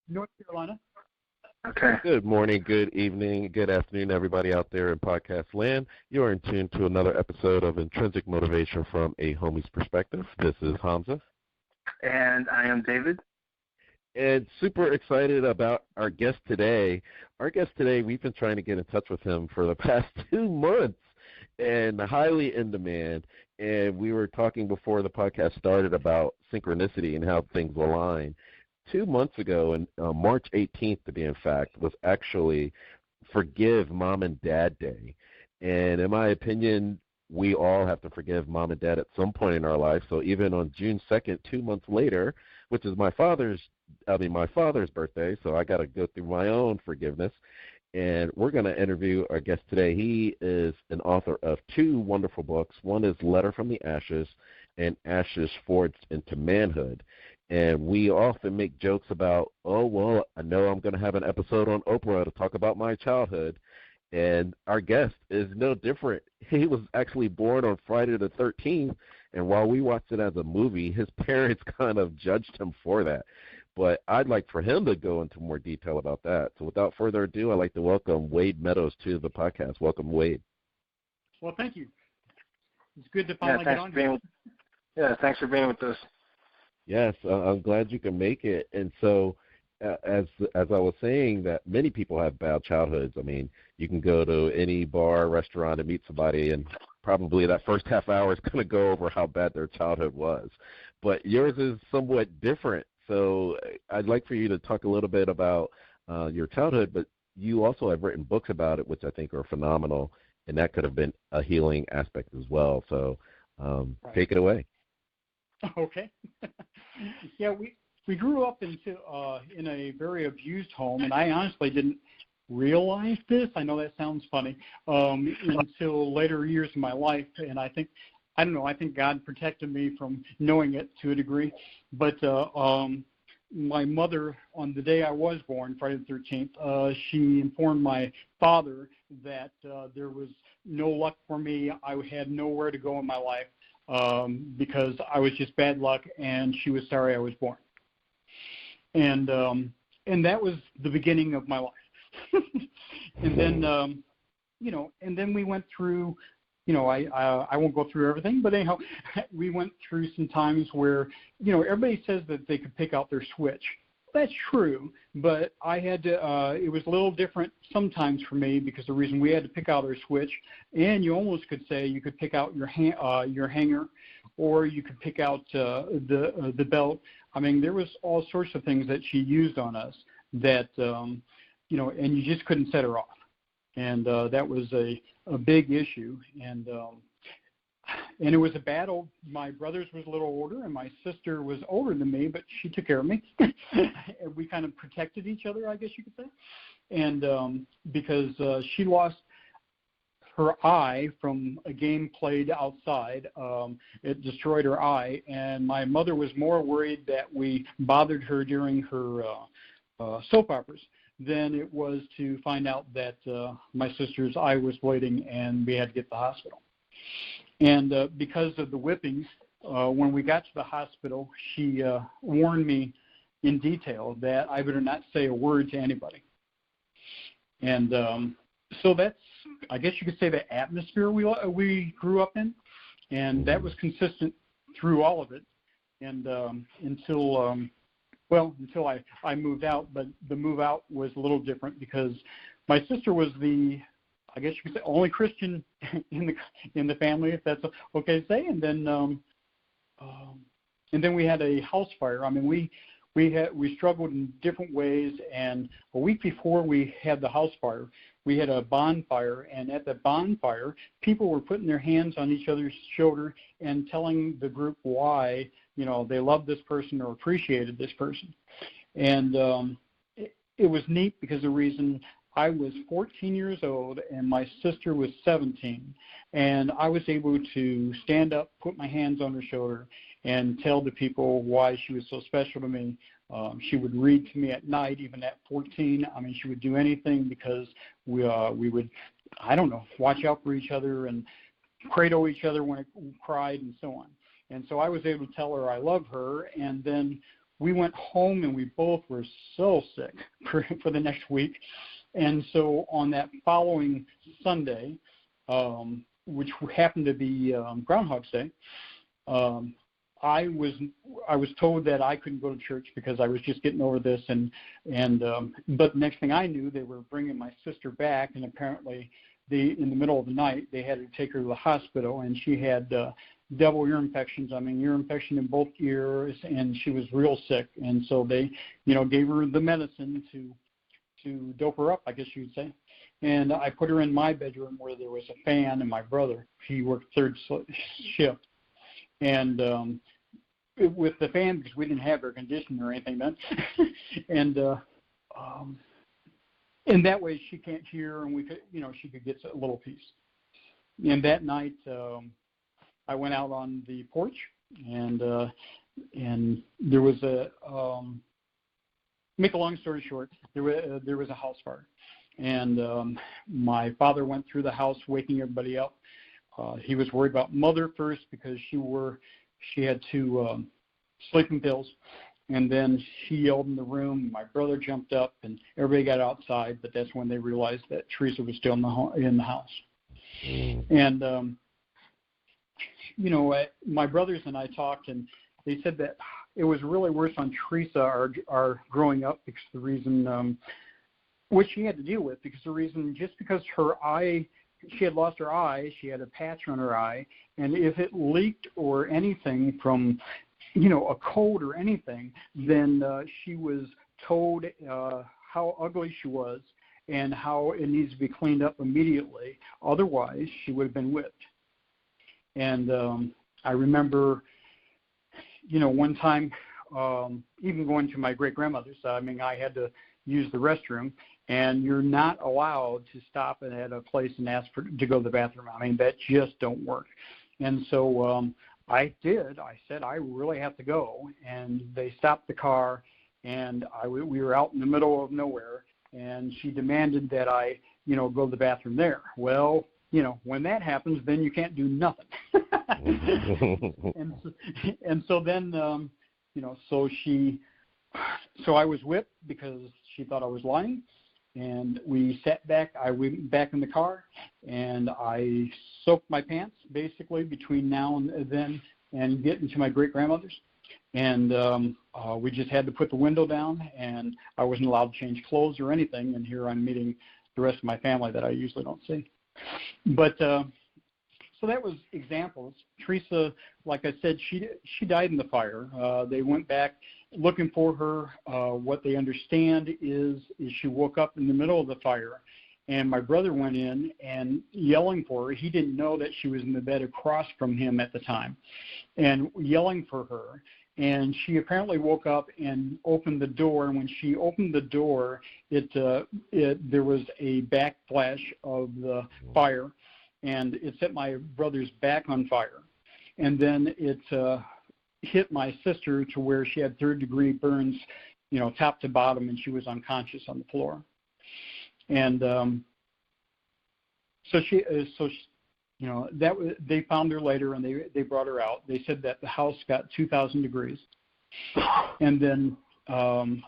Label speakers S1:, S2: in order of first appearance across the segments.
S1: North Carolina.
S2: Okay.
S3: Good morning, good evening, good afternoon, everybody out there in podcast land. You're in tune to another episode of Intrinsic Motivation from a Homie's Perspective. This is Hamza.
S2: And I am David.
S3: And super excited about our guest today. Our guest today, we've been trying to get in touch with him for the past 2 months and highly in demand. And we were talking before the podcast started about synchronicity and how things align. 2 months ago, and March 18th to be in fact, was actually Forgive Mom and Dad Day. And in my opinion, we all have to forgive Mom and Dad at some point in our life. So even on June 2nd, 2 months later, which is my father's birthday, so I got to go through my own forgiveness. And we're going to interview our guest today. He is an author of 2 wonderful books. One is Letter from the Ashes and Ashes Forged into Manhood. And we often make jokes about, oh, well, I know I'm going to have an episode on Oprah to talk about my childhood. And our guest is no different. He was actually born on Friday the 13th, and while we watched it as a movie, his parents kind of judged him for that. But I'd like for him to go into more detail about that. So without further ado, I'd like to welcome Wade Meadows to the podcast. Welcome, Wade.
S1: Well, thank you. It's good to finally get on here.
S2: Thanks for being with us.
S3: Yes, I'm glad you can make it. And so, as I was saying, that many people have bad childhoods. I mean, you can go to any bar, restaurant, and meet somebody, and probably that first half hour is going to go over how bad their childhood was. But yours is somewhat different. So I'd like for you to talk a little bit about your childhood, but you also have written books about it, which I think are phenomenal, and that could have been a healing aspect as well. So take it away.
S1: Okay. Yeah, we grew up in a very abused home, and I honestly didn't realize this. I know that sounds funny, until later years in my life, and I think God protected me from knowing it to a degree. But my mother, on the day I was born, Friday the 13th, she informed my father that there was no luck for me. I had nowhere to go in my life because I was just bad luck, and she was sorry I was born. And that was the beginning of my life. And then, and then we went through. I won't go through everything, but anyhow, we went through some times where, everybody says that they could pick out their switch. That's true, but I had to, it was a little different sometimes for me because the reason we had to pick out our switch, and you almost could say you could pick out your hanger, or you could pick out the belt. I mean, there was all sorts of things that she used on us that, and you just couldn't set her off. And that was a big issue, and it was a battle. My brothers was a little older, and my sister was older than me, but she took care of me. And we kind of protected each other, I guess you could say. And because she lost her eye from a game played outside, it destroyed her eye, and my mother was more worried that we bothered her during her soap operas than it was to find out that my sister's eye was bleeding and we had to get to the hospital. And because of the whippings, when we got to the hospital, she warned me in detail that I better not say a word to anybody. And so that's, I guess you could say, the atmosphere we grew up in, and that was consistent through all of it, and until I moved out. But the move out was a little different because my sister was the, I guess you could say, only Christian in the family, if that's okay to say. And then we had a house fire. I mean, we struggled in different ways. And a week before we had the house fire, we had a bonfire. And at the bonfire, people were putting their hands on each other's shoulder and telling the group why, they loved this person or appreciated this person. And it was neat because the reason I was 14 years old and my sister was 17, and I was able to stand up, put my hands on her shoulder, and tell the people why she was so special to me. She would read to me at night, even at 14. I mean, she would do anything because we would, watch out for each other and cradle each other when it cried and so on. And so I was able to tell her I love her. And then we went home and we both were so sick for the next week. And so on that following Sunday, which happened to be Groundhog's Day, I was told that I couldn't go to church because I was just getting over this, but the next thing I knew, they were bringing my sister back, and apparently in the middle of the night, they had to take her to the hospital, and she had double ear infections. I mean, ear infection in both ears, and she was real sick, and so they, gave her the medicine to dope her up, I guess you would say. And I put her in my bedroom where there was a fan, and my brother, he worked third shift, and with the fan, because we didn't have air conditioning or anything then, and that way she can't hear, and we could, she could get a little peace. And that night, I went out on the porch, and there was make a long story short, there was a house fire, and my father went through the house waking everybody up. He was worried about Mother first because she had 2 sleeping pills, and then she yelled in the room. My brother jumped up, and everybody got outside, but that's when they realized that Teresa was still in the house. And my brothers and I talked, and they said that it was really worse on Teresa, our growing up, because the reason what she had to deal with, because the reason, just because her eye, she had lost her eye, she had a patch on her eye, and if it leaked or anything from, a cold or anything, then she was told how ugly she was and how it needs to be cleaned up immediately. Otherwise, she would have been whipped. And I remember, one time, even going to my great-grandmother's, I had to use the restroom, and you're not allowed to stop at a place and ask to go to the bathroom. That just don't work. And so I did. I said, I really have to go. And they stopped the car, and we were out in the middle of nowhere, and she demanded that I, go to the bathroom there. Well, when that happens, then you can't do nothing. and so then, so I was whipped because she thought I was lying. And we sat back. I went back in the car, and I soaked my pants basically between now and then, and get into my great-grandmother's. And we just had to put the window down, and I wasn't allowed to change clothes or anything. And here I'm meeting the rest of my family that I usually don't see. But so that was examples. Teresa, like I said, she died in the fire. They went back looking for her. What they understand is she woke up in the middle of the fire, and my brother went in and yelling for her. He didn't know that she was in the bed across from him at the time, and yelling for her. And she apparently woke up and opened the door. And when she opened the door, there was a backflash of the fire, and it set my brother's back on fire. And then it hit my sister to where she had third-degree burns, top to bottom, and she was unconscious on the floor. And they found her later, and they brought her out. They said that the house got 2,000 degrees, and then and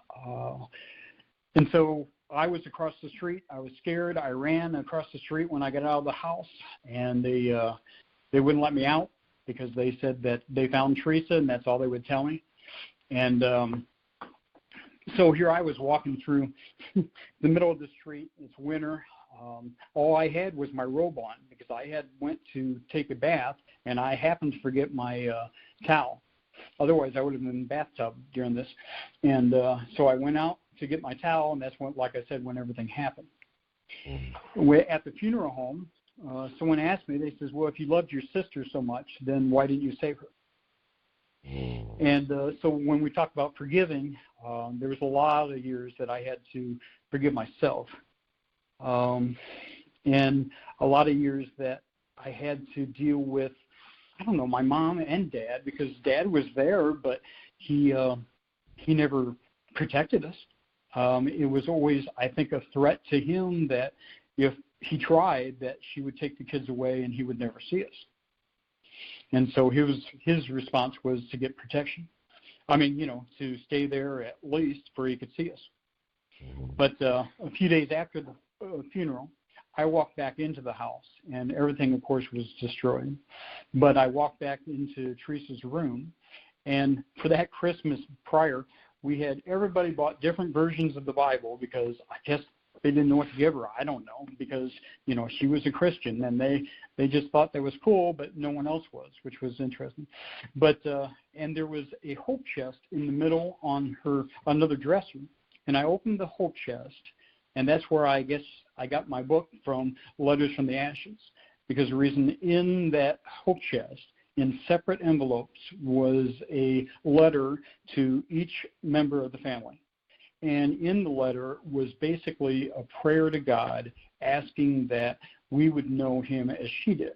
S1: so I was across the street. I was scared. I ran across the street when I got out of the house, and they wouldn't let me out because they said that they found Teresa, and that's all they would tell me. And so here I was walking through the middle of the street. It's winter. All I had was my robe on because I had went to take a bath, and I happened to forget my towel. Otherwise, I would have been in the bathtub during this. And so I went out to get my towel, and that's when, like I said, when everything happened. At the funeral home, someone asked me, they says, well, if you loved your sister so much, then why didn't you save her? And so when we talk about forgiving, there was a lot of years that I had to forgive myself. And a lot of years that I had to deal with, I don't know, my mom and dad, because dad was there, but he never protected us. It was always, I think, a threat to him that if he tried, that she would take the kids away and he would never see us. And so his response was to get protection. I mean, to stay there at least where he could see us. But a few days after the funeral, I walked back into the house, and everything, of course, was destroyed. But I walked back into Teresa's room, and for that Christmas prior, we had everybody bought different versions of the Bible because I guess they didn't know what to give her. I don't know, because, she was a Christian, and they just thought that was cool, but no one else was, which was interesting. But and there was a hope chest in the middle on her another dresser, and I opened the hope chest, and that's where I guess I got my book from, Letters from the Ashes, because the reason in that hope chest, in separate envelopes, was a letter to each member of the family. And in the letter was basically a prayer to God asking that we would know him as she did.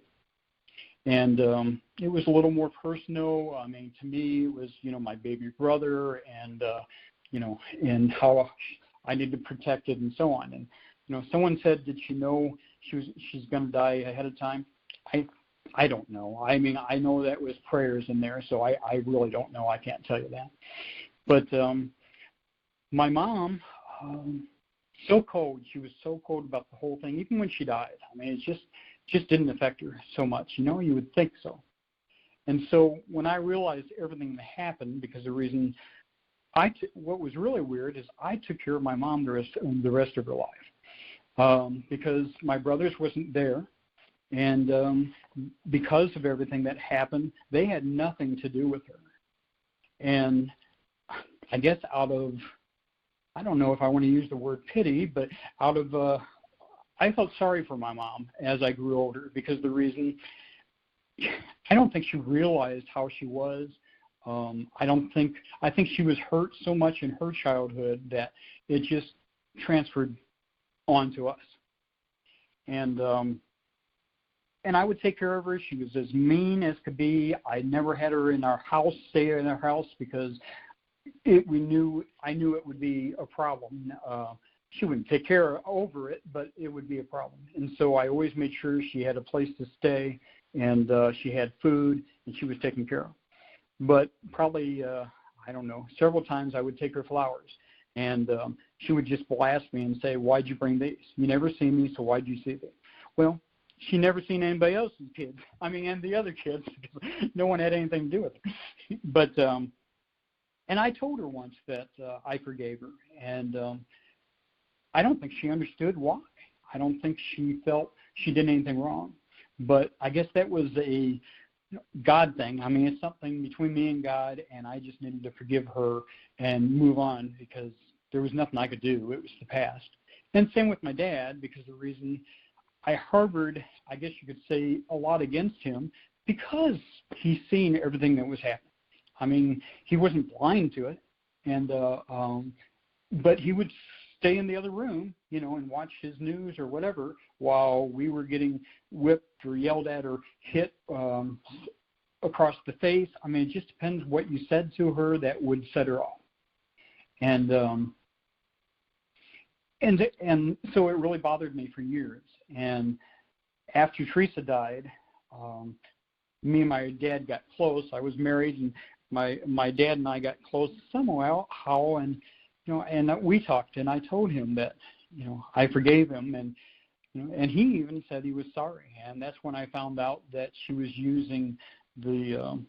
S1: And it was a little more personal. I mean, to me, it was, my baby brother and, and how I need to protect it and so on. And, someone said, did she know she's going to die ahead of time? I don't know. I mean, I know that was prayers in there, so I really don't know. I can't tell you that. But my mom, so cold. She was so cold about the whole thing, even when she died. I mean, it just didn't affect her so much. You would think so. And so when I realized everything that happened, because the reason what was really weird is I took care of my mom the rest of her life, because my brothers wasn't there. And because of everything that happened, they had nothing to do with her. And I guess out of, I don't know if I want to use the word pity, but out of, I felt sorry for my mom as I grew older, because the reason, I don't think she realized how she was. I think she was hurt so much in her childhood that it just transferred on to us. And I would take care of her. She was as mean as could be. I never had her in our house, stay in our house, because I knew it would be a problem. She wouldn't take care over it, but it would be a problem. And so I always made sure she had a place to stay, and she had food, and she was taken care of. But probably, I don't know, several times I would take her flowers, and she would just blast me and say, why'd you bring these? You never see me, so why'd you see them? Well, she never seen anybody else's kids. I mean, and the other kids, because no one had anything to do with her. But, and I told her once that I forgave her, and I don't think she understood why. I don't think she felt she did anything wrong. But I guess that was a God thing. I mean, it's something between me and God, and I just needed to forgive her and move on, because there was nothing I could do. It was the past. And same with my dad, because the reason I harbored, I guess you could say, a lot against him, because he's seen everything that was happening. I mean, he wasn't blind to it, and but he would stay in the other room, and watch his news or whatever while we were getting whipped or yelled at or hit across the face. I mean, it just depends what you said to her that would set her off. And so it really bothered me for years. And after Teresa died, me and my dad got close. I was married, and my dad and I got close somehow, and we talked, and I told him that, I forgave him, and he even said he was sorry. And that's when I found out that she was using the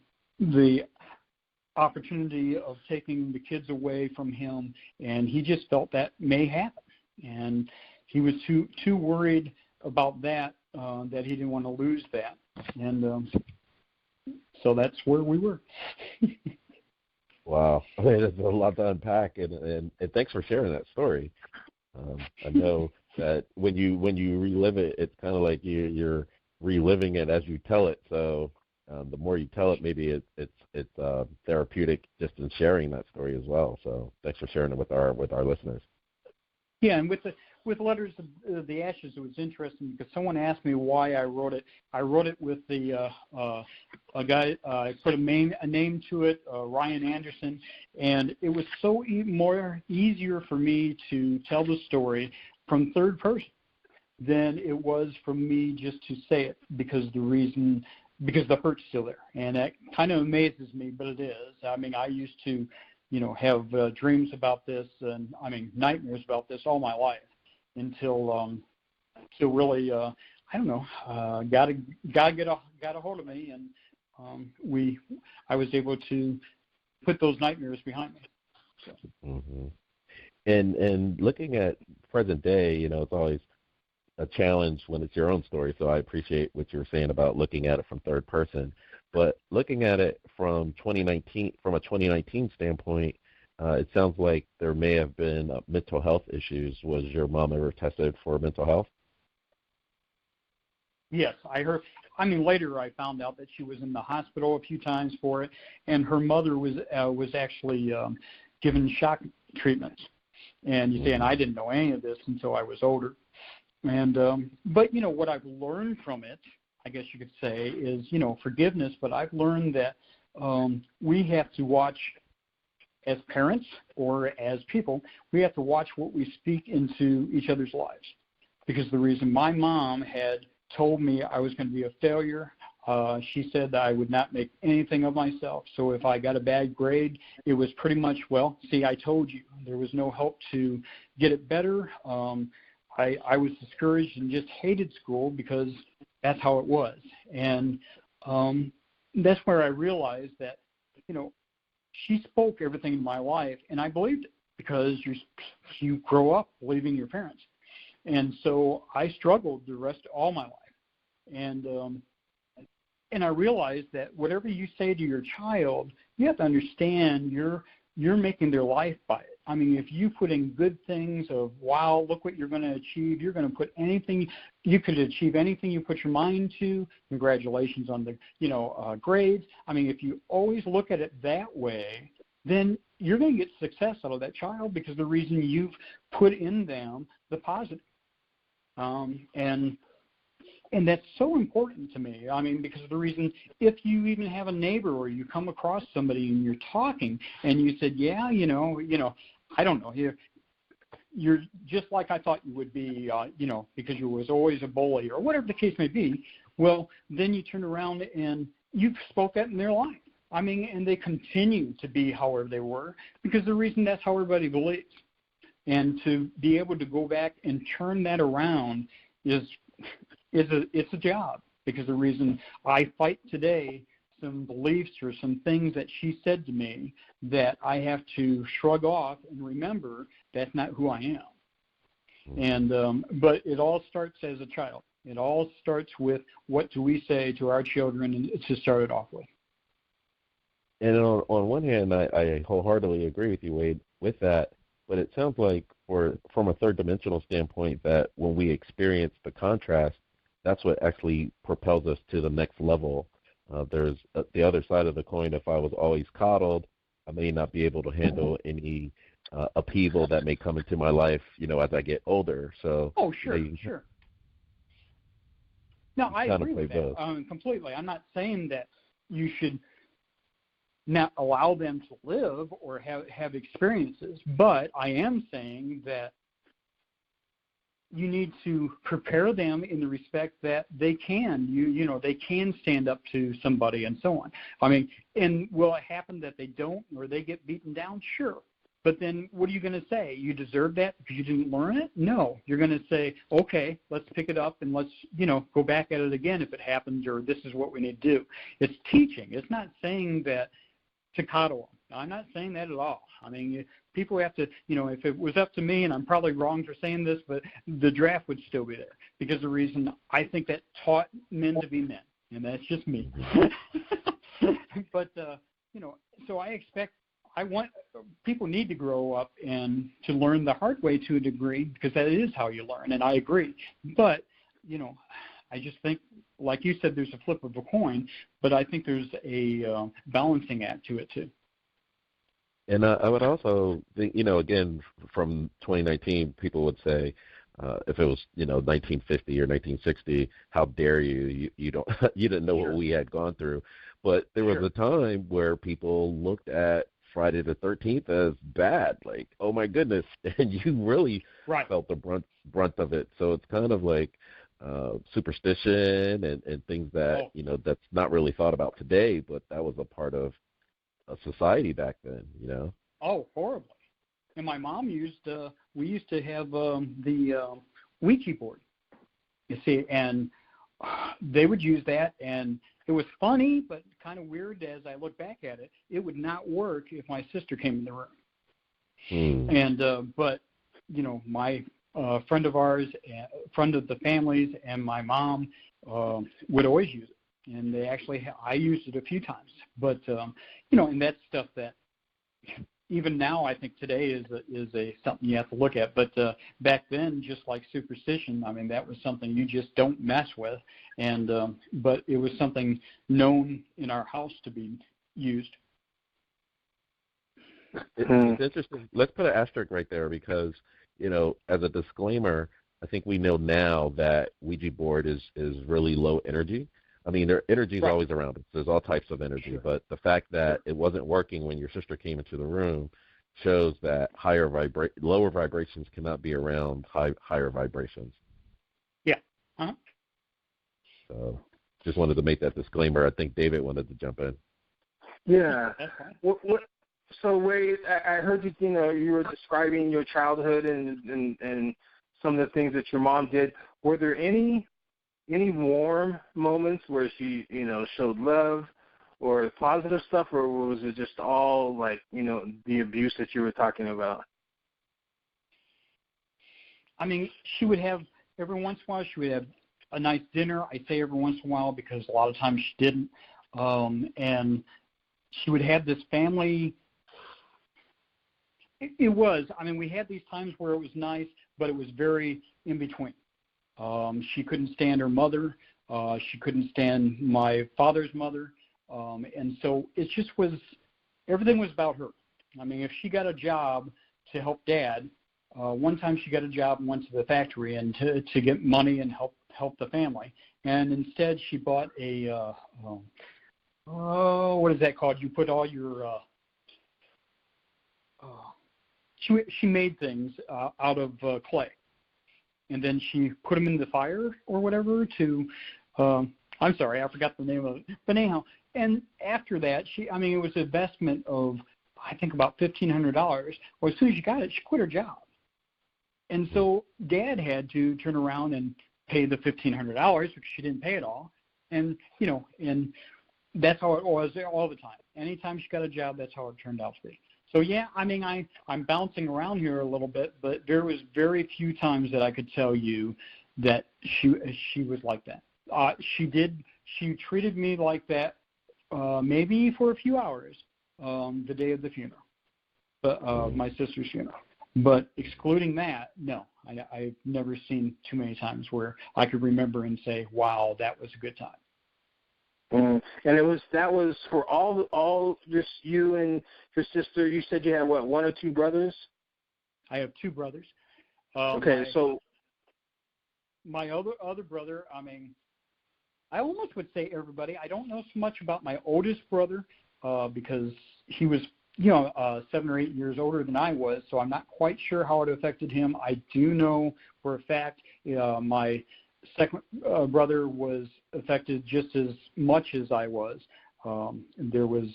S1: opportunity of taking the kids away from him, and he just felt that may happen. And he was too worried about that, that he didn't want to lose that. And so that's where we were.
S3: Wow. I mean, there's a lot to unpack, and thanks for sharing that story. I know that when you relive it, it's kind of like you're reliving it as you tell it. So the more you tell it, maybe it's therapeutic just in sharing that story as well. So thanks for sharing it with our listeners.
S1: Yeah, and with Letters of the Ashes, it was interesting because someone asked me why I wrote it. I wrote it with a guy. I put a name to it, Ryan Anderson, and it was so easier for me to tell the story from third person than it was for me just to say it, because the reason because the hurt's still there. And that kind of amazes me, but it is. I mean, I used to, have dreams about this and, nightmares about this all my life until really, I don't know, God got a hold of me, and I was able to put those nightmares behind me. So.
S3: Mm-hmm. And looking at present day, it's always a challenge when it's your own story. So I appreciate what you were saying about looking at it from third person. But looking at it from a 2019 standpoint, it sounds like there may have been mental health issues. Was your mom ever tested for mental health?
S1: Yes, I heard. Later I found out that she was in the hospital a few times for it, and her mother was actually given shock treatments. And you say, and I didn't know any of this until I was older. And but what I've learned from it, I guess you could say, is forgiveness. But I've learned that we have to watch, as parents or as people, we have to watch what we speak into each other's lives. Because the reason my mom had told me I was going to be a failure, she said that I would not make anything of myself. So if I got a bad grade, it was pretty much, well, see, I told you. There was no hope to get it better. I was discouraged and just hated school because that's how it was. And that's where I realized that, she spoke everything in my life, and I believed it because you grow up believing your parents. And so I struggled the rest of all my life. And I realized that whatever you say to your child, you have to understand you're making their life by it. If you put in good things of, wow, look what you're going to achieve, you're going to put anything, you could achieve anything you put your mind to, congratulations on the, grades. If you always look at it that way, then you're going to get success out of that child because the reason you've put in them the positive. And that's so important to me. Because of the reason, if you even have a neighbor or you come across somebody and you're talking and you said, yeah, I don't know, you're just like I thought you would be, because you was always a bully or whatever the case may be. Well, then you turn around and you spoke that in their life. And they continue to be however they were because the reason that's how everybody believes. And to be able to go back and turn that around it's a job, because the reason I fight today some beliefs or some things that she said to me that I have to shrug off and remember that's not who I am. And but it all starts as a child. It all starts with what do we say to our children to start it off with.
S3: And on one hand, I wholeheartedly agree with you, Wade, with that. But it sounds like from a third dimensional standpoint that when we experience the contrast, that's what actually propels us to the next level. There's the other side of the coin. If I was always coddled, I may not be able to handle any upheaval that may come into my life, as I get older. So
S1: sure. No, I agree with that completely. I'm not saying that you should not allow them to live or have experiences, but I am saying that you need to prepare them in the respect that they can, they can stand up to somebody and so on. And will it happen that they don't or they get beaten down? Sure. But then what are you going to say? You deserve that because you didn't learn it? No. You're going to say, okay, let's pick it up and let's, go back at it again if it happens, or this is what we need to do. It's teaching. It's not saying that to coddle them. I'm not saying that at all. People have to, if it was up to me, and I'm probably wrong for saying this, but the draft would still be there because the reason I think that taught men to be men, and that's just me. But, so I want people need to grow up and to learn the hard way to a degree because that is how you learn, and I agree. But, I just think, like you said, there's a flip of a coin, but I think there's a balancing act to it too.
S3: And I would also think, again, from 2019, people would say, if it was, 1950 or 1960, how dare you? You don't, you didn't know what we had gone through. But there was a time where people looked at Friday the 13th as bad, like, oh my goodness, and you really felt the brunt of it. So it's kind of like, superstition and things that, that's not really thought about today, but that was a part of a society back then,
S1: Oh, horribly. And my mom we used to have the Ouija board, you see, and they would use that, and it was funny, but kind of weird as I look back at it. It would not work if my sister came in the room. And, but, my friend of ours, friend of the family's, and my mom would always use it. And they actually, I used it a few times. But, and that's stuff that even now I think today is something you have to look at. But back then, just like superstition, I mean, that was something you just don't mess with. And but it was something known in our house to be used.
S3: It's interesting. Let's put an asterisk right there because, as a disclaimer, I think we know now that Ouija board is really low energy. I mean, their energy is always around us. There's all types of energy, but the fact that it wasn't working when your sister came into the room shows that lower vibrations cannot be around higher vibrations.
S1: Yeah. Uh-huh.
S3: So, just wanted to make that disclaimer. I think David wanted to jump in.
S2: Yeah.
S1: That's fine.
S2: So Wade, I heard you. You were describing your childhood and some of the things that your mom did. Were there any warm moments where she, showed love or positive stuff, or was it just all like, the abuse that you were talking about?
S1: I mean, she would have, every once in a while, she would have a nice dinner. I say every once in a while because a lot of times she didn't. And she would have this family. It was, I mean, we had these times where it was nice, but it was very in between. She couldn't stand her mother. She couldn't stand my father's mother. And so it just was, everything was about her. I mean, if she got a job to help Dad, one time she got a job and went to the factory and to get money and help the family. And instead she bought a, what is that called? You put all your, she made things out of clay. And then she put them in the fire or whatever to, I'm sorry, I forgot the name of it. But anyhow, and after that, it was an investment of, I think, about $1,500. Well, as soon as she got it, she quit her job. And so Dad had to turn around and pay the $1,500 because she didn't pay it all. And, and that's how it was all the time. Anytime she got a job, that's how it turned out to be. So, yeah, I mean, I'm bouncing around here a little bit, but there was very few times that I could tell you that she was like that. She treated me like that maybe for a few hours the day of the funeral, but my sister's funeral. But excluding that, no, I've never seen too many times where I could remember and say, wow, that was a good time.
S2: And that was for all just you and your sister. You said you had what, one or two brothers?
S1: I have two brothers.
S2: Okay, so
S1: my other brother, I mean, I almost would say everybody. I don't know so much about my oldest brother because he was 7 or 8 years older than I was, so I'm not quite sure how it affected him. I do know for a fact my second brother was affected just as much as I was. There was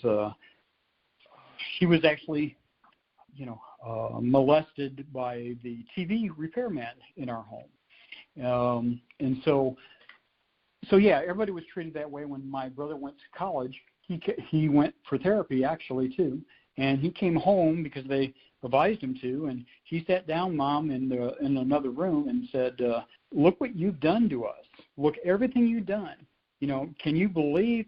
S1: she was actually molested by the TV repairman in our home, and so yeah, everybody was treated that way. When my brother went to college, he went for therapy actually too, and he came home because they advised him to, and he sat down, Mom, in another room and said, look what you've done to us. Look, everything you've done. Can you believe,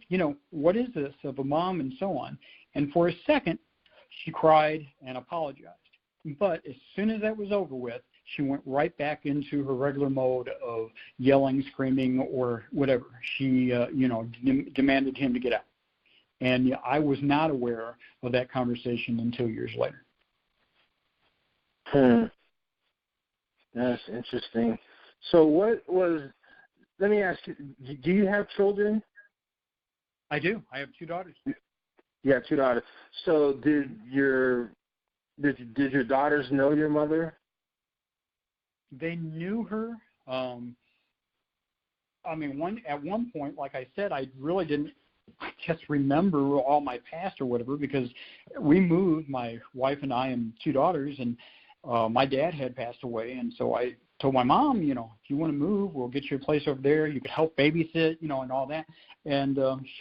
S1: what is this of a mom and so on? And for a second, she cried and apologized. But as soon as that was over with, she went right back into her regular mode of yelling, screaming, or whatever. She, demanded him to get out. And I was not aware of that conversation until years later.
S2: That's interesting. So let me ask you, do you have children?
S1: I do. I have two daughters.
S2: Yeah, two daughters. So did your daughters know your mother?
S1: They knew her. I mean, at one point, like I said, I really didn't, I guess, remember all my past or whatever, because we moved, my wife and I and 2 daughters, and my dad had passed away, and so I told my mom, you know, if you want to move, we'll get you a place over there. You could help babysit, you know, and all that. And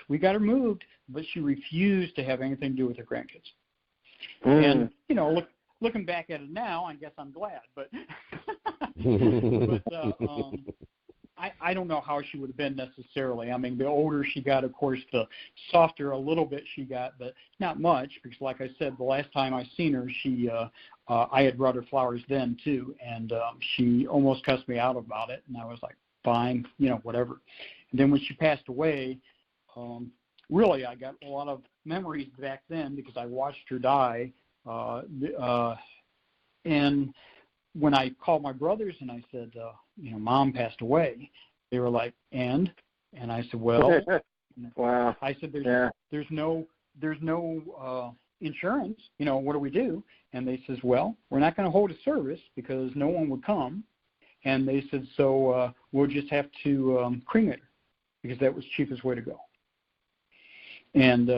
S1: we got her moved, but she refused to have anything to do with her grandkids. And, you know, looking back at it now, I guess I'm glad. But, I don't know how she would have been necessarily. I mean, the older she got, of course, the softer a little bit she got, but not much, because like I said, the last time I seen her, I had brought her flowers then too, and she almost cussed me out about it, and I was like, fine, you know, whatever. And then when she passed away, really I got a lot of memories back then because I watched her die, and when I called my brothers and I said, you know, Mom passed away, they were like, and I said, well,
S2: wow.
S1: I said, there's no insurance, you know, what do we do? And they says, well, we're not going to hold a service because no one would come. And they said, so we'll just have to cremate her because that was the cheapest way to go. And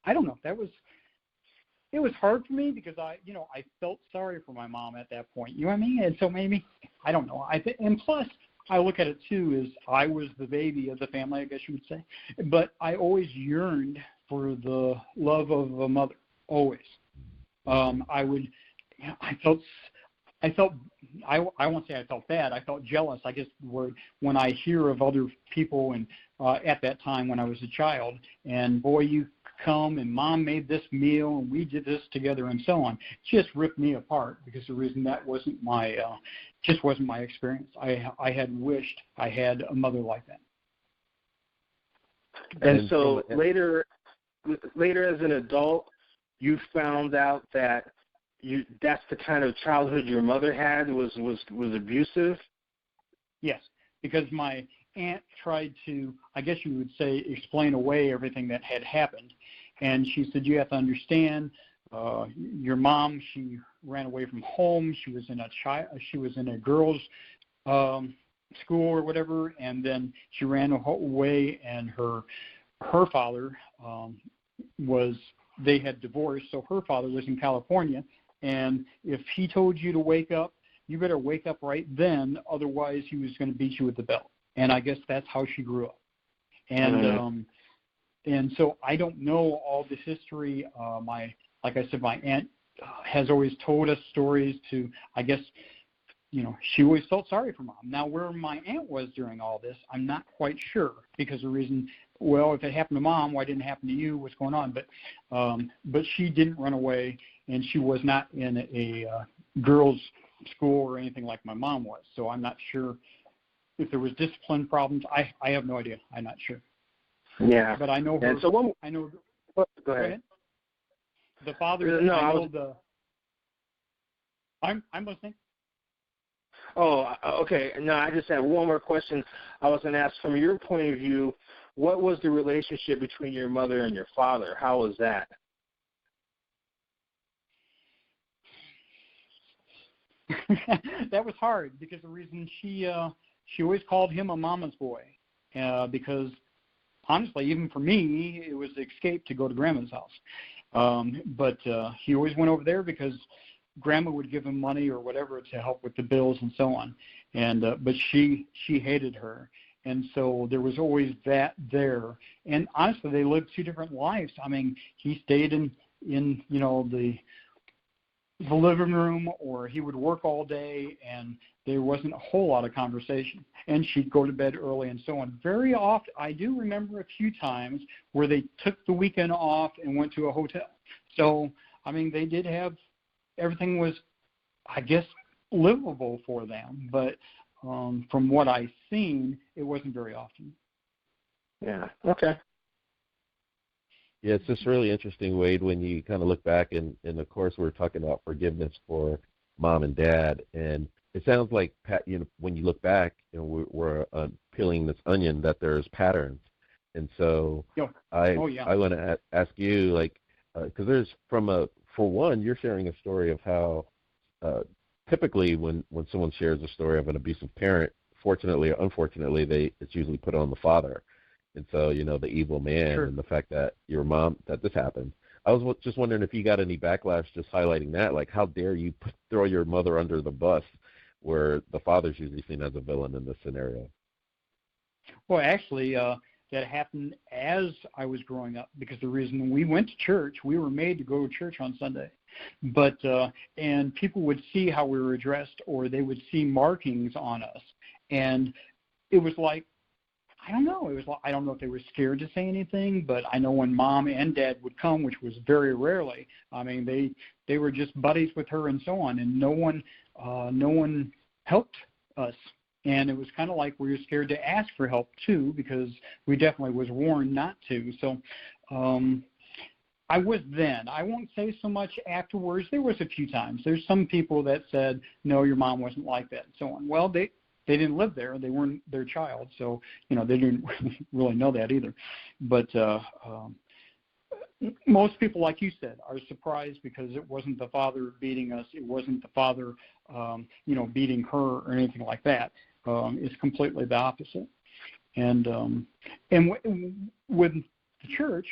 S1: I don't know, it was hard for me because I felt sorry for my mom at that point. You know what I mean? And so maybe, I don't know. And plus, I look at it too as I was the baby of the family, I guess you would say. But I always yearned for the love of a mother, always. I won't say I felt bad. I felt jealous, I guess, when I hear of other people and at that time when I was a child, and boy, you come and Mom made this meal and we did this together and so on. It just ripped me apart because the reason that wasn't my experience. I had wished I had a mother like that.
S2: And so later as an adult, you found out that that's the kind of childhood your mother had was abusive?
S1: Yes, because my aunt tried to, I guess you would say, explain away everything that had happened. And she said, you have to understand, your mom, she ran away from home. She was in a girls' school or whatever, and then she ran away, and her father they had divorced, so her father was in California, and if he told you to wake up, you better wake up right then, otherwise he was going to beat you with the belt. And I guess that's how she grew up. And and so I don't know all the history. Like I said, my aunt has always told us stories to, I guess, you know, she always felt sorry for Mom. Now, where my aunt was during all this, I'm not quite sure, because the reason, well, if it happened to Mom, why didn't it happen to you? What's going on? But she didn't run away, and she was not in a girls' school or anything like my mom was. So I'm not sure if there was discipline problems. I have no idea. I'm not sure.
S2: Yeah.
S1: But I know her.
S2: And so
S1: Go ahead. The father.
S2: No,
S1: I'm listening.
S2: Oh, okay. No, I just have one more question. I was going to ask, from your point of view, what was the relationship between your mother and your father? How was that?
S1: That was hard because the reason she always called him a mama's boy, because honestly, even for me, it was an escape to go to Grandma's house. But he always went over there because Grandma would give him money or whatever to help with the bills and so on. And but she hated her, and so there was always that there. And honestly, they lived 2 different lives. I mean, he stayed in you know the living room, or he would work all day, and there wasn't a whole lot of conversation. And she'd go to bed early and so on. Very often, I do remember a few times where they took the weekend off and went to a hotel. So, I mean, they did have, everything was, I guess, livable for them. But from what I've seen, it wasn't very often.
S2: Yeah, okay.
S3: Yeah, it's just really interesting, Wade, when you kind of look back, and of course we're talking about forgiveness for Mom and Dad, and it sounds like, you know, when you look back, you know, we're peeling this onion, that there's patterns, and so I want to ask you, like, because there's for one, you're sharing a story of how typically when someone shares a story of an abusive parent, fortunately or unfortunately, it's usually put on the father. And so, the evil man
S1: Sure.
S3: and the fact that that this happened. I was just wondering if you got any backlash just highlighting that. Like, how dare you throw your mother under the bus where the father's usually seen as a villain in this scenario?
S1: Well, actually, that happened as I was growing up, because the reason we went to church, we were made to go to church on Sunday. But and people would see how we were dressed, or they would see markings on us. And it was like, I don't know. It was like, I don't know if they were scared to say anything, but I know when Mom and Dad would come, which was very rarely. I mean, they were just buddies with her and so on, and no one helped us. And it was kind of like we were scared to ask for help too, because we definitely was warned not to. So I was then. I won't say so much afterwards. There was a few times. There's some people that said, no, your mom wasn't like that, and so on. Well, they didn't live there. They weren't their child, so they didn't really know that either. But most people, like you said, are surprised because it wasn't the father beating us. It wasn't the father, beating her or anything like that. It's completely the opposite. And with the church,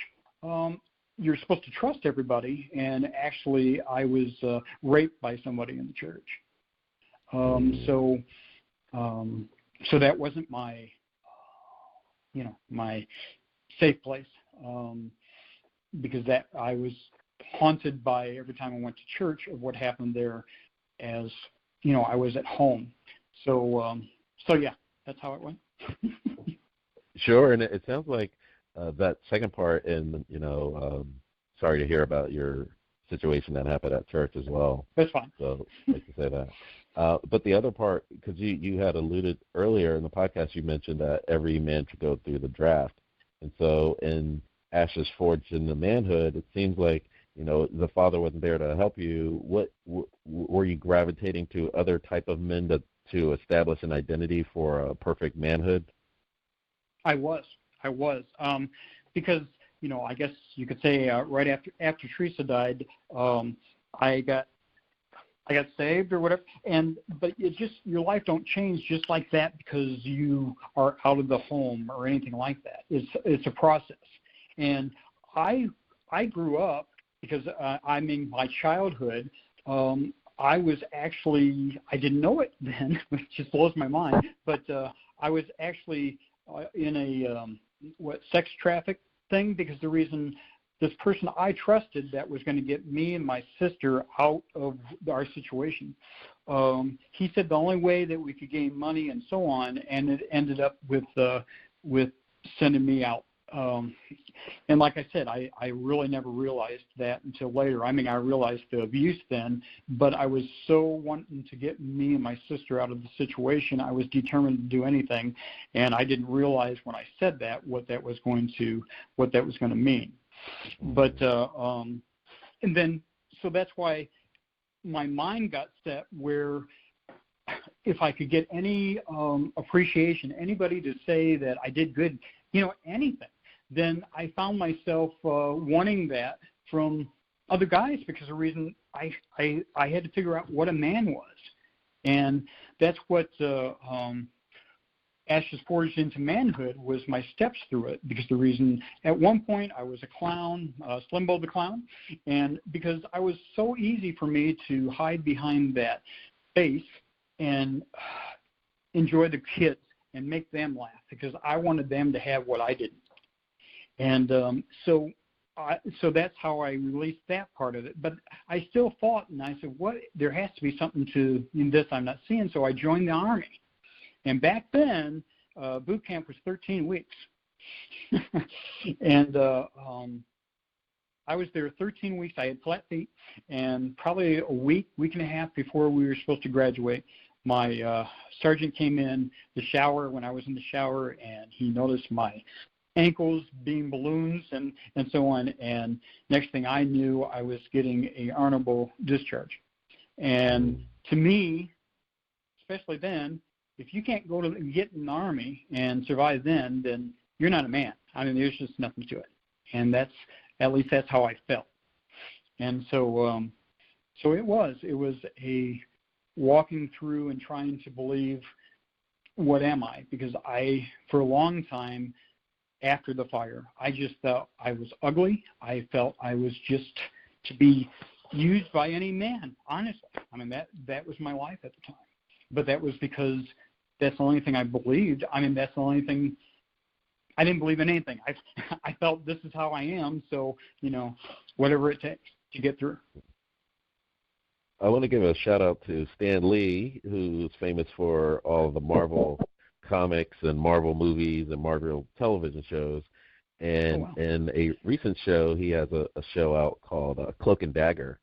S1: you're supposed to trust everybody. And actually, I was raped by somebody in the church. So that wasn't my, my safe place, because that I was haunted by every time I went to church of what happened there, as I was at home. So yeah, that's how it went.
S3: Sure, and it sounds like that second part, and sorry to hear about your situation that happened at church as well.
S1: That's fine.
S3: So I'd like to say that. But the other part, because you had alluded earlier in the podcast, you mentioned that every man should go through the draft. And so in Ashes Forged in the Manhood, it seems like, the father wasn't there to help you. What were you gravitating to other type of men to establish an identity for a perfect manhood?
S1: I was. Because, I guess you could say right after Teresa died, I got saved or whatever, but it just, your life don't change just like that because you are out of the home or anything like that. It's a process, and I grew up because my childhood, I was actually, I didn't know it then, which just blows my mind, but I was actually in a sex traffic thing, because the reason, this person I trusted that was going to get me and my sister out of our situation, he said the only way that we could gain money and so on, and it ended up with sending me out. And like I said, I really never realized that until later. I mean, I realized the abuse then, but I was so wanting to get me and my sister out of the situation, I was determined to do anything, and I didn't realize when I said that what that was going to mean. But and then, so that's why my mind got set where if I could get any appreciation, anybody to say that I did good, anything, then I found myself wanting that from other guys, because the reason I had to figure out what a man was. And that's what Ashes Forged into Manhood was, my steps through it, because the reason, at one point I was a clown, Slimbo the Clown, and because I was so easy for me to hide behind that face and enjoy the kids and make them laugh, because I wanted them to have what I didn't. And so that's how I released that part of it. But I still fought, and I said, there has to be something to this I'm not seeing. So I joined the Army. And back then, boot camp was 13 weeks. And I was there 13 weeks. I had flat feet. And probably a week and a half before we were supposed to graduate, my sergeant came in the shower when I was in the shower, and he noticed my ankles being balloons and so on. And next thing I knew, I was getting a honorable discharge. And to me, especially then, if you can't go to get in the Army and survive then you're not a man. I mean, there's just nothing to it. And at least that's how I felt. And so it was a walking through and trying to believe what am I? Because for a long time after the fire, I just felt I was ugly. I felt I was just to be used by any man, honestly. I mean, that was my life at the time. But that was because that's the only thing I believed. I mean, that's the only thing. I didn't believe in anything. I felt this is how I am, so, whatever it takes to get through.
S3: I want to give a shout-out to Stan Lee, who's famous for all the Marvel comics and Marvel movies and Marvel television shows. And in a recent show, he has a show out called Cloak and Dagger.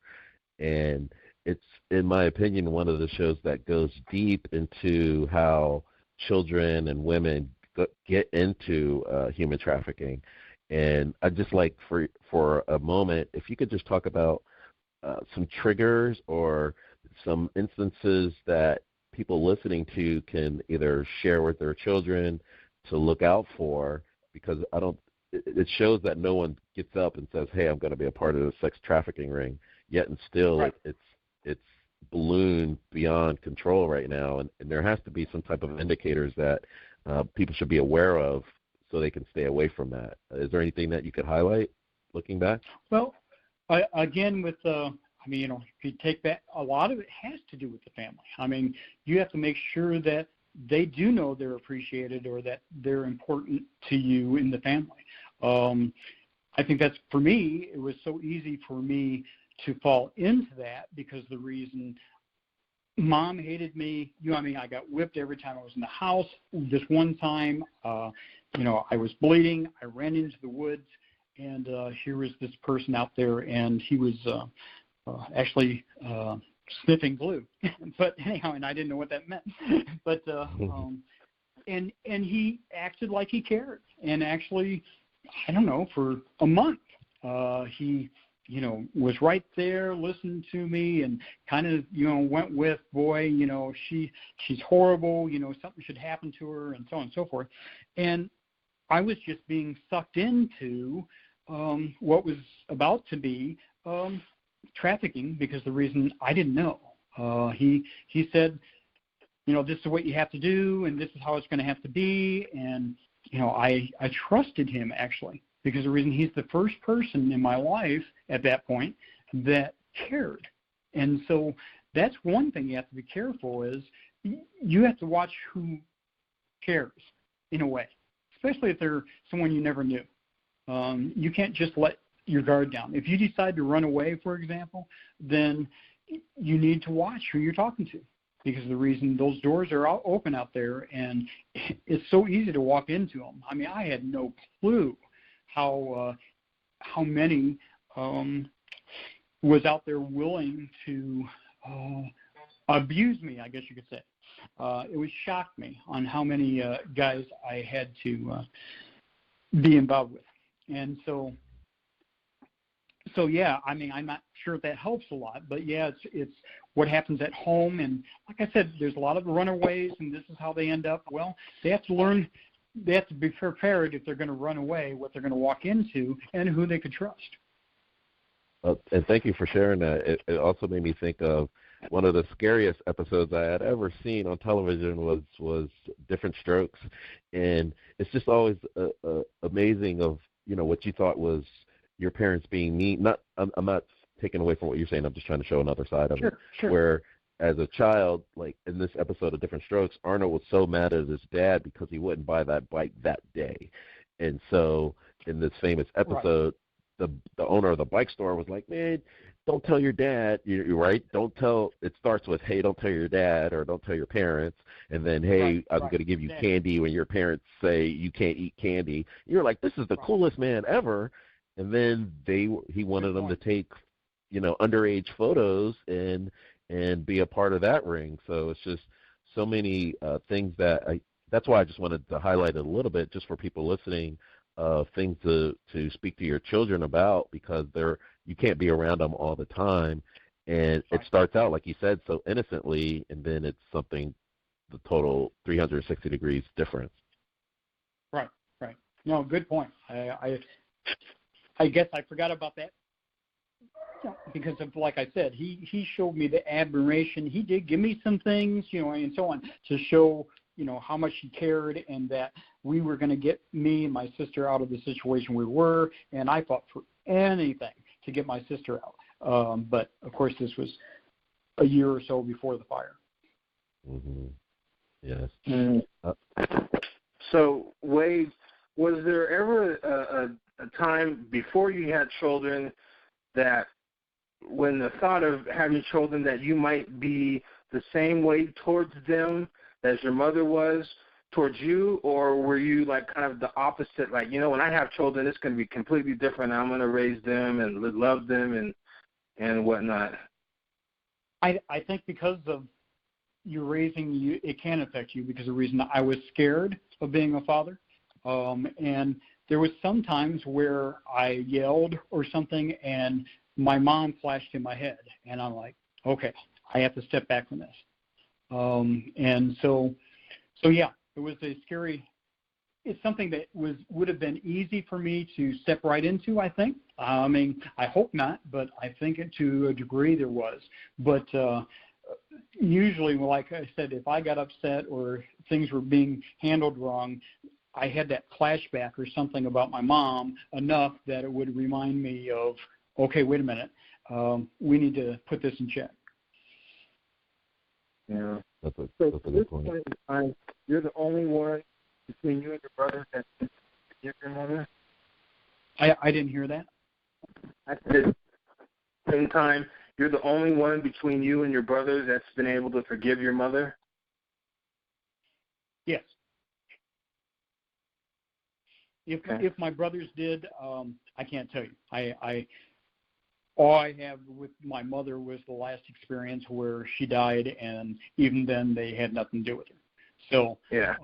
S3: And it's, in my opinion, one of the shows that goes deep into how children and women get into human trafficking. And I'd just like for a moment, if you could just talk about some triggers or some instances that people listening to can either share with their children to look out for, because it shows that no one gets up and says, hey, I'm going to be a part of the sex trafficking ring, yet and still
S1: right.
S3: it's ballooned beyond control right now, and there has to be some type of indicators that people should be aware of so they can stay away from that. Is there anything that you could highlight looking back?
S1: Well, again, with if you take that, a lot of it has to do with the family. I mean, you have to make sure that they do know they're appreciated or that they're important to you in the family. I think that's, for me, it was so easy for me to fall into that because the reason Mom hated me. I got whipped every time I was in the house. This one time, I was bleeding. I ran into the woods, and here was this person out there, and he was actually sniffing glue. But anyhow, and I didn't know what that meant. But and he acted like he cared, and actually, I don't know, for a month, he was right there, listened to me, and kind of, went with, boy, she's horrible, something should happen to her, and so on and so forth. And I was just being sucked into what was about to be trafficking, because the reason I didn't know. He said, this is what you have to do, and this is how it's going to have to be, and, I trusted him, actually. Because the reason he's the first person in my life at that point that cared. And so that's one thing you have to be careful is you have to watch who cares in a way, especially if they're someone you never knew. You can't just let your guard down. If you decide to run away, for example, then you need to watch who you're talking to, because the reason those doors are open out there, and it's so easy to walk into them. I mean, I had no clue how many was out there willing to abuse me, I guess you could say. It would shock me on how many guys I had to be involved with. And so yeah, I'm not sure if that helps a lot, but yeah, it's what happens at home. And like I said, there's a lot of runaways, and this is how they end up. Well, they have to learn. They have to be prepared if they're going to run away, what they're going to walk into, and who they could trust.
S3: And thank you for sharing that. It also made me think of one of the scariest episodes I had ever seen on television was Different Strokes, and it's just always amazing of what you thought was your parents being mean. I'm not taking away from what you're saying. I'm just trying to show another side of it.
S1: Sure.
S3: Where as a child, like in this episode of Different Strokes, Arnold was so mad at his dad because he wouldn't buy that bike that day. And so in this famous episode, the owner of the bike store was like, man, don't tell your dad, you're right? Don't tell, it starts with, hey, don't tell your dad or don't tell your parents. And then, hey, I'm going to give you candy when your parents say you can't eat candy. You're like, this is the coolest man ever. And then he wanted them to take, underage photos and be a part of that ring. So it's just so many things that's why I just wanted to highlight it a little bit just for people listening, things to speak to your children about, because you can't be around them all the time. And it starts out, like you said, so innocently, and then it's something, the total 360 degrees difference.
S1: Right. No, good point. I guess I forgot about that. Because of, like I said, he showed me the admiration. He did give me some things, and so on, to show how much she cared, and that we were going to get me and my sister out of the situation we were, and I fought for anything to get my sister out. But, of course, this was a year or so before the fire.
S3: Mm-hmm. Yes.
S2: So, Wade, was there ever a time before you had children that when the thought of having children that you might be the same way towards them as your mother was towards you, or were you like kind of the opposite, like, when I have children, it's going to be completely different. I'm going to raise them and love them and whatnot?
S1: I think because of you raising you, it can affect you because of the reason I was scared of being a father. And there was some times where I yelled or something and my mom flashed in my head, and I'm like, okay, I have to step back from this. And so yeah, it was a scary. It's something that would have been easy for me to step right into, I think. I mean, I hope not, but I think to a degree there was. But usually, like I said, if I got upset or things were being handled wrong, I had that flashback or something about my mom enough that it would remind me of, okay, wait a minute, we need to put this in check.
S2: Yeah.
S3: That's a
S2: So
S3: good point.
S2: Point in time, you're the only one between you and your brother that can forgive your mother?
S1: I didn't hear that.
S2: I said, same time, you're the only one between you and your brother that's been able to forgive your mother?
S1: Yes. If my brothers did, I can't tell you. All I have with my mother was the last experience where she died, and even then they had nothing to do with her. So
S2: yeah.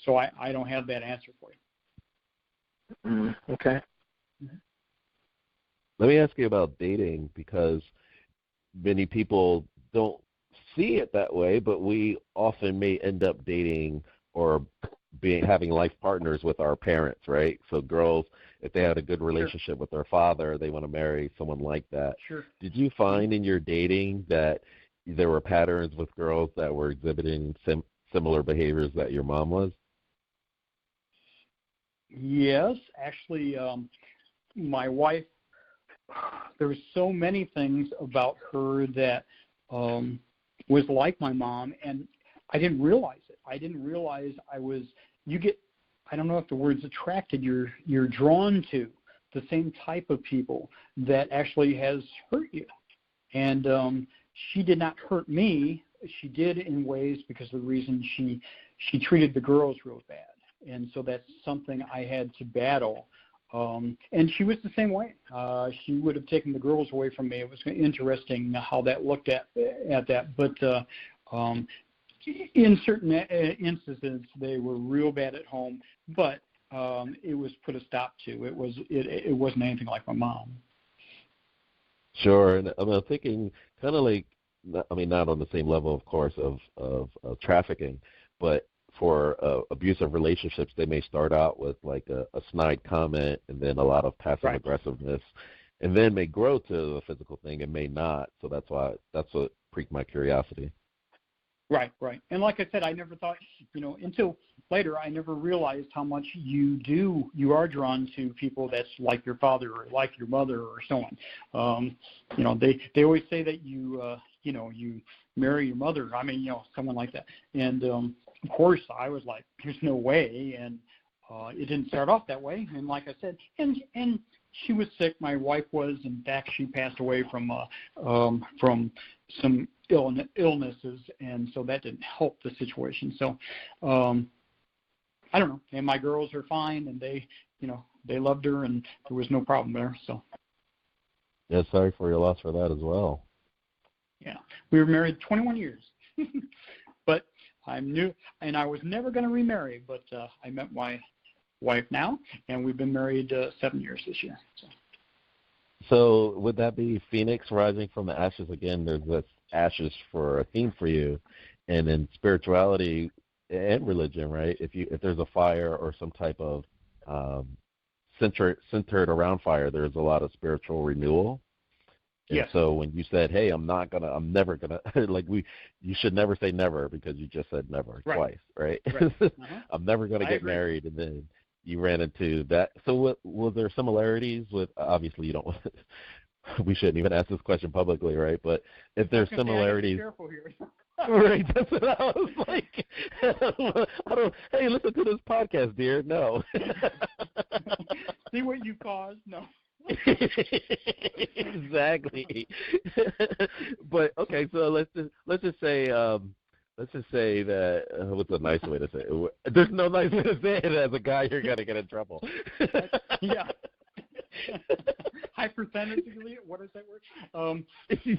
S1: So I don't have that answer for you.
S2: Okay.
S3: Let me ask you about dating, because many people don't see it that way, but we often may end up dating or having life partners with our parents, right? So girls, if they had a good relationship with their father, they want to marry someone like that.
S1: Sure.
S3: Did you find in your dating that there were patterns with girls that were exhibiting similar behaviors that your mom was?
S1: Yes, actually, my wife, there were so many things about her that was like my mom, and I didn't realize it. I didn't realize I don't know if the word's attracted, you're drawn to the same type of people that actually has hurt you. And she did not hurt me. She did in ways because of the reason she treated the girls real bad. And so that's something I had to battle. And she was the same way. She would have taken the girls away from me. It was interesting how that looked at that. But in certain instances, they were real bad at home. But it was put a stop to. It wasn't anything like my mom.
S3: Sure, and I'm thinking kind of like, I mean, not on the same level, of course, of trafficking, but for abusive relationships, they may start out with like a snide comment and then a lot of passive aggressiveness, and then may grow to a physical thing and may not. So that's what piqued my curiosity.
S1: Right. And like I said, I never thought, until later, I never realized how much you are drawn to people that's like your father or like your mother or so on. They always say that you marry your mother. I mean, someone like that. And of course, I was like, there's no way. And it didn't start off that way. And like I said, and she was sick. My wife was. In fact, she passed away from some illnesses, and so that didn't help the situation. So I don't know. And my girls are fine, and they loved her, and there was no problem there. So
S3: yeah, sorry for your loss for that as well.
S1: Yeah, we were married 21 years, but I knew, and I was never going to remarry. But I met my wife now, and we've been married 7 years this year.
S3: So would that be Phoenix rising from the ashes again? There's this ashes for a theme for you, and in spirituality and religion, right? If there's a fire or some type of centered around fire, there's a lot of spiritual renewal. And
S1: Yes.
S3: so when you said, "Hey, I'm never gonna," you should never say never because you just said never twice, right?
S1: Right. Uh-huh.
S3: I'm never gonna get married, and then you ran into that. So, was there similarities with? Obviously, you don't. We shouldn't even ask this question publicly, right? But if there's similarities,
S1: I gotta be careful here.
S3: right? That's what I was like. I don't. Hey, listen to this podcast, dear. No.
S1: See what you caused? No.
S3: Exactly. But okay, so let's just say that what's a nice way to say it? There's no nice way to say it. As a guy, you're gonna get in trouble.
S1: Yeah. Hypothetically, what is that word? Is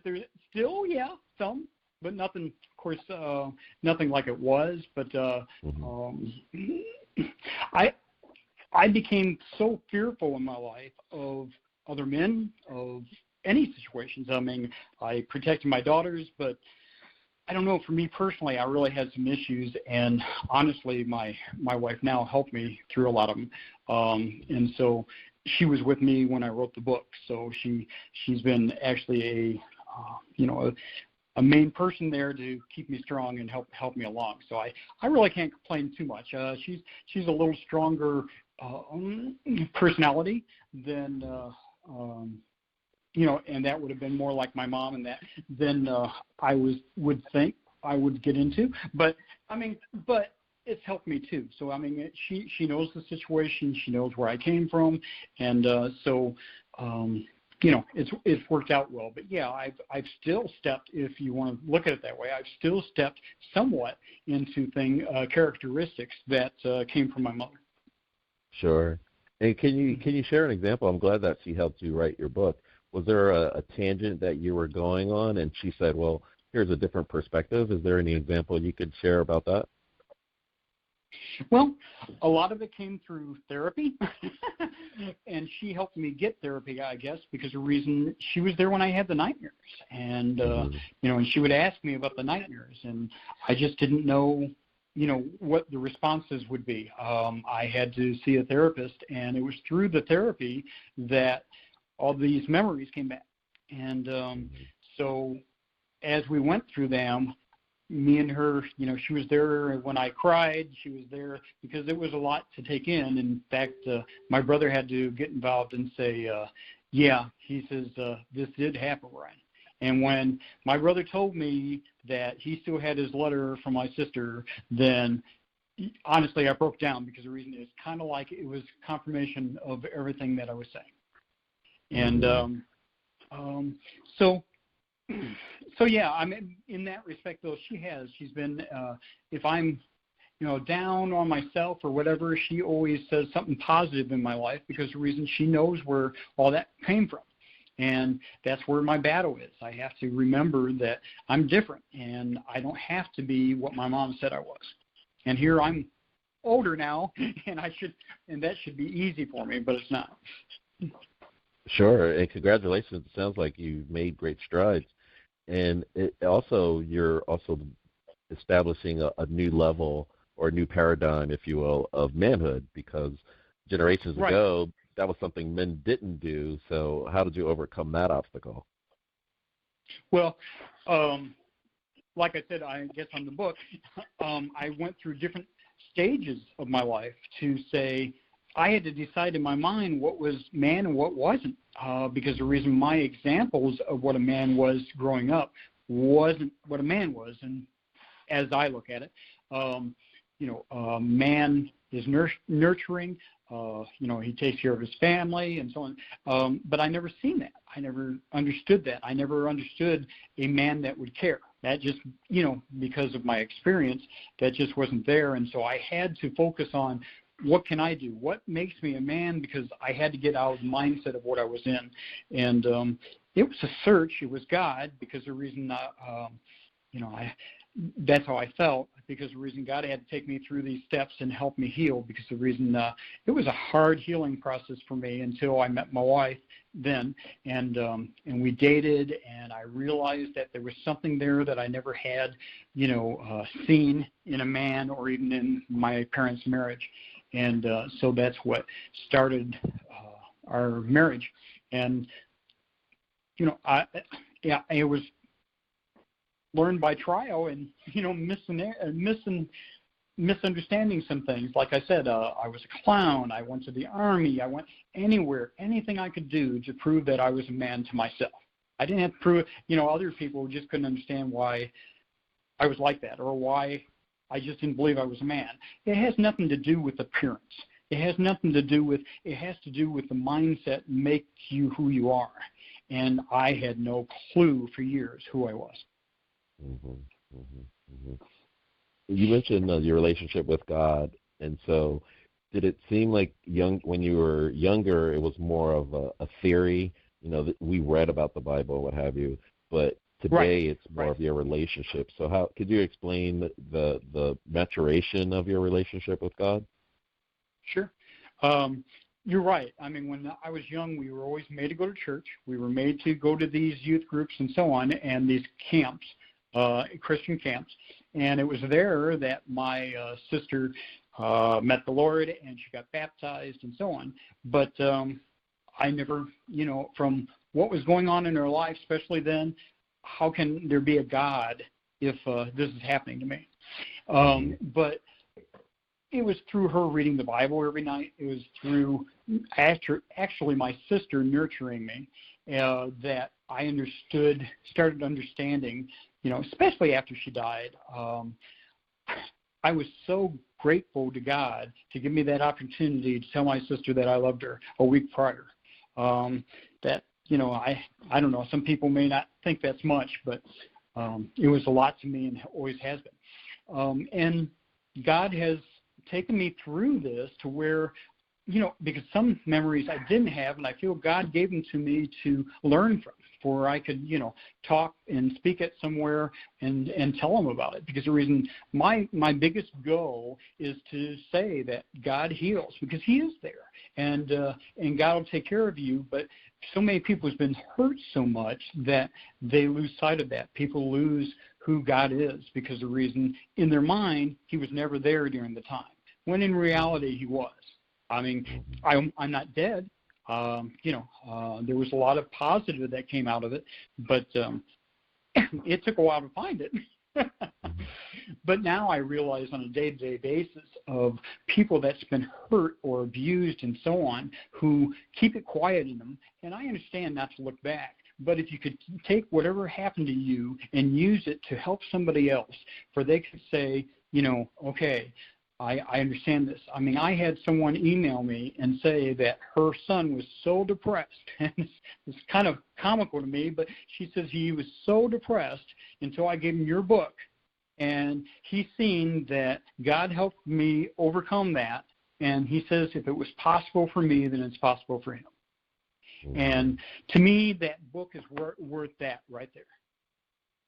S1: there still? Yeah, some, but nothing. Of course, nothing like it was. But I became so fearful in my life of other men, of any situations. I mean, I protected my daughters, but I don't know. For me personally, I really had some issues, and honestly, my wife now helped me through a lot of them. And so she was with me when I wrote the book. So she's been actually a main person there to keep me strong and help me along. So I really can't complain too much. She's a little stronger personality than and that would have been more like my mom, and that than I would think I would get into. But it's helped me too. So she knows the situation, she knows where I came from, and it's worked out well. But yeah, I've still stepped, if you want to look at it that way, I've still stepped somewhat into characteristics that came from my mother.
S3: Sure. And can you share an example? I'm glad that she helped you write your book. Was there a tangent that you were going on, and she said, "Well, here's a different perspective"? Is there any example you could share about that?
S1: Well, a lot of it came through therapy, and she helped me get therapy, I guess, because the reason she was there when I had the nightmares, and and she would ask me about the nightmares, and I just didn't know, what the responses would be. I had to see a therapist, and it was through the therapy that all these memories came back, and so as we went through them, me and her, she was there when I cried. She was there because it was a lot to take in. In fact, my brother had to get involved and say, he says, this did happen, Ryan. And when my brother told me that he still had his letter from my sister, then honestly I broke down, because the reason is kind of like it was confirmation of everything that I was saying. And So yeah, in that respect, though, she's been, if I'm, down on myself or whatever, she always says something positive in my life, because the reason she knows where all that came from. And that's where my battle is. I have to remember that I'm different, and I don't have to be what my mom said I was. And here I'm older now, and that should be easy for me, but it's not.
S3: Sure, and congratulations. It sounds like you made great strides. And you're also establishing a new level or a new paradigm, if you will, of manhood, because generations ago, that was something men didn't do. So how did you overcome that obstacle?
S1: Well, like I said, I guess on the book, I went through different stages of my life to say, I had to decide in my mind what was man and what wasn't, because the reason my examples of what a man was growing up wasn't what a man was. And as I look at it, man is nurturing, he takes care of his family and so on. But I never seen that. I never understood that. I never understood a man that would care. That just, because of my experience, that just wasn't there. And so I had to focus on, what can I do? What makes me a man? Because I had to get out of the mindset of what I was in. And it was a search. It was God, because the reason, that's how I felt, because the reason God had to take me through these steps and help me heal, because the reason it was a hard healing process for me until I met my wife then, and we dated, and I realized that there was something there that I never had, seen in a man or even in my parents' marriage. And so that's what started our marriage. And, it was learned by trial and, misunderstanding some things. Like I said, I was a clown. I went to the Army. I went anywhere, anything I could do to prove that I was a man to myself. I didn't have to prove, other people just couldn't understand why I was like that or why I just didn't believe I was a man. It has nothing to do with appearance. It has to do with the mindset make you who you are. And I had no clue for years who I was.
S3: Mm-hmm, mm-hmm, mm-hmm. You mentioned your relationship with God, and so did it seem like when you were younger, it was more of a theory, that we read about the Bible, what have you, but today it's more of your relationship. So how could you explain the maturation of your relationship with God?
S1: Sure. You're right. I mean, when I was young, we were always made to go to church. We were made to go to these youth groups and so on, and these camps, Christian camps. And it was there that my sister met the Lord, and she got baptized and so on. But I never, from what was going on in her life, especially then, how can there be a God if this is happening to me? But it was through her reading the Bible every night. It was through actually my sister nurturing me that I started understanding, especially after she died. I was so grateful to God to give me that opportunity to tell my sister that I loved her a week prior. That, I don't know, some people may not think that's much, but it was a lot to me and always has been. And God has taken me through this to where, because some memories I didn't have, and I feel God gave them to me to learn from, where I could, talk and speak at somewhere and tell them about it. Because the reason my biggest goal is to say that God heals, because He is there, and God will take care of you. But so many people have been hurt so much that they lose sight of that. People lose who God is because the reason in their mind He was never there during the time, when in reality He was. I mean, I'm not dead. There was a lot of positive that came out of it, but it took a while to find it. But now I realize on a day-to-day basis of people that's been hurt or abused and so on who keep it quiet in them, and I understand not to look back. But if you could take whatever happened to you and use it to help somebody else, for they could say, okay, I understand this. I mean, I had someone email me and say that her son was so depressed, and it's kind of comical to me, but she says he was so depressed until I gave him your book, and he's seen that God helped me overcome that, and he says if it was possible for me, then it's possible for him. And to me, that book is worth that right there,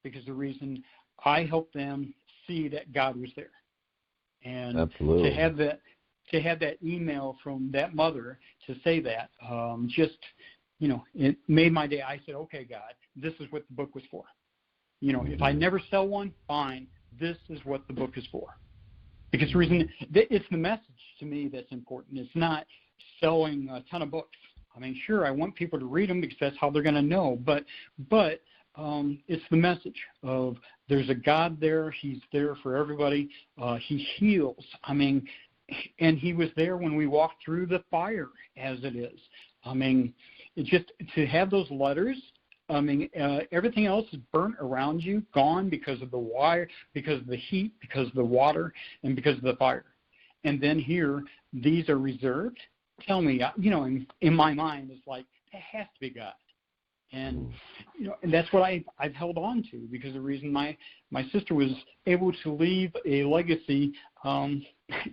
S1: because the reason I helped them see that God was there. And
S3: Absolutely.
S1: to have that email from that mother to say that, it made my day. I said, okay, God, this is what the book was for. If I never sell one, fine. This is what the book is for. Because the reason, it's the message to me that's important. It's not selling a ton of books. I mean, sure, I want people to read them because that's how they're going to know. But it's the message of there's a God there. He's there for everybody. He heals. I mean, and He was there when we walked through the fire, as it is. I mean, it's just to have those letters. I mean, everything else is burnt around you, gone because of the wire, because of the heat, because of the water, and because of the fire. And then here, these are reserved. Tell me, in my mind, it's like, it has to be God. And and that's what I've held on to, because the reason my sister was able to leave a legacy,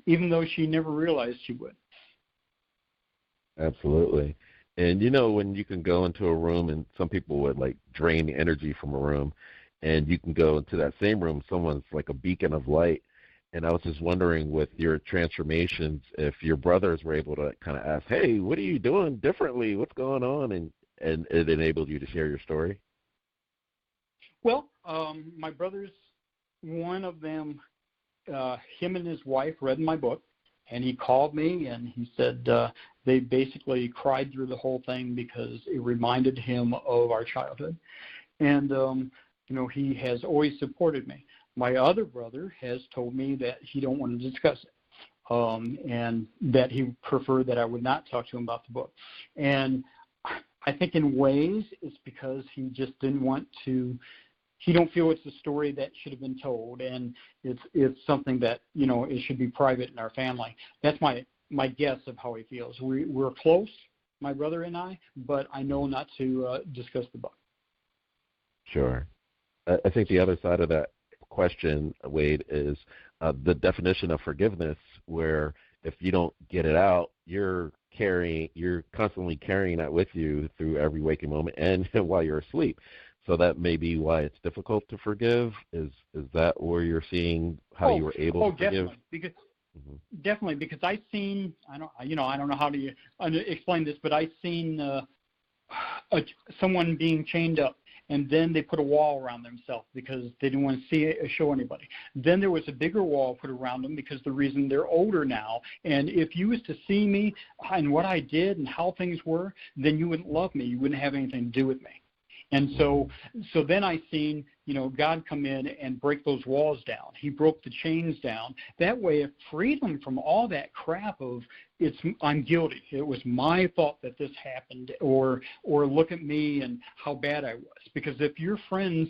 S1: even though she never realized she would.
S3: Absolutely. And when you can go into a room, and some people would drain the energy from a room, and you can go into that same room, someone's like a beacon of light. And I was just wondering, with your transformations, if your brothers were able to kind of ask, hey, what are you doing differently? What's going on? And it enabled you to share your story?
S1: Well, my brothers, one of them, him and his wife read my book, And he called me, and he said they basically cried through the whole thing because it reminded him of our childhood. And, he has always supported me. My other brother has told me that he don't want to discuss it, and that he preferred that I would not talk to him about the book. And I think in ways it's because he just didn't want to. He don't feel it's a story that should have been told, and it's something that it should be private in our family. That's my guess of how he feels. We're close, my brother and I, but I know not to discuss the book.
S3: Sure. I think the other side of that question, Wade, is the definition of forgiveness, where if you don't get it out, you're constantly carrying that with you through every waking moment and while you're asleep. So that may be why it's difficult to forgive. Is that where you're seeing how you were able to forgive?
S1: Definitely, because I've seen, I don't know how to explain this, but I've seen someone being chained up, and then they put a wall around themselves because they didn't want to see it or show anybody. Then there was a bigger wall put around them because the reason they're older now, and if you was to see me and what I did and how things were, then you wouldn't love me. You wouldn't have anything to do with me. And so then I seen, God come in and break those walls down. He broke the chains down. That way it freed them from all that crap of I'm guilty. It was my fault that this happened, or look at me and how bad I was. Because if your friends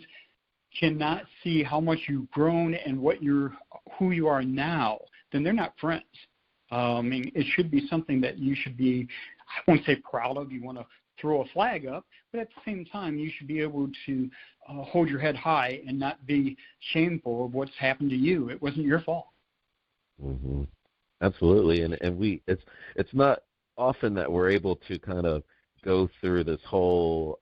S1: cannot see how much you've grown and who you are now, then they're not friends. It should be something that you should be, I won't say proud of. You want to throw a flag up, but at the same time, you should be able to hold your head high and not be shameful of what's happened to you. It wasn't your fault.
S3: Mm-hmm. Absolutely, and it's not often that we're able to kind of go through this whole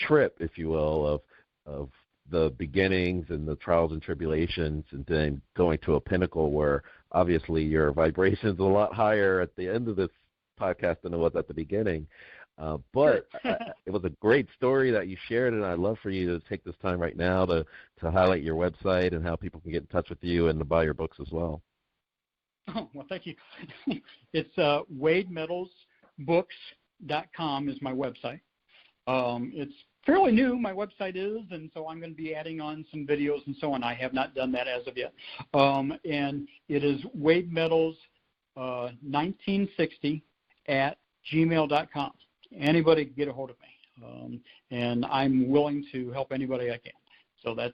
S3: trip, if you will, of the beginnings and the trials and tribulations, and then going to a pinnacle where obviously your vibration's a lot higher at the end of this podcast than it was at the beginning. But it was a great story that you shared, and I'd love for you to take this time right now to highlight your website and how people can get in touch with you and to buy your books as well.
S1: Oh, well, thank you. It's WadeMeadowsBooks.com is my website. It's fairly new, my website is, and so I'm going to be adding on some videos and so on. I have not done that as of yet. And it is WadeMeadows1960 at gmail.com. Anybody can get a hold of me, and I'm willing to help anybody I can. So that's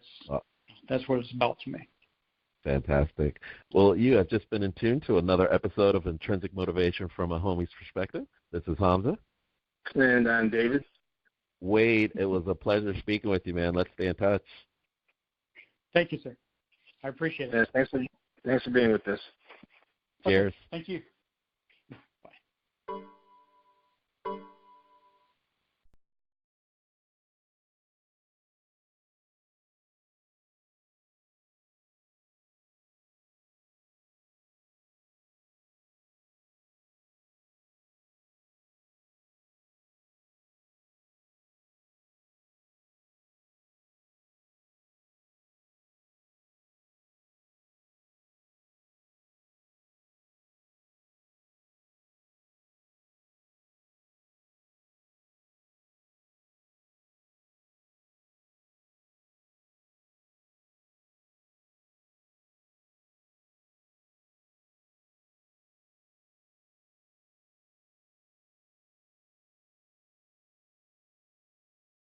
S1: what it's about to me.
S3: Fantastic. Well, you have just been in tune to another episode of Intrinsic Motivation from a Homie's Perspective. This is Hamza.
S2: And I'm David.
S3: Wade, it was a pleasure speaking with you, man. Let's stay in touch.
S1: Thank you, sir. I appreciate it.
S2: Thanks for being with us.
S3: Cheers.
S1: Okay. Thank you.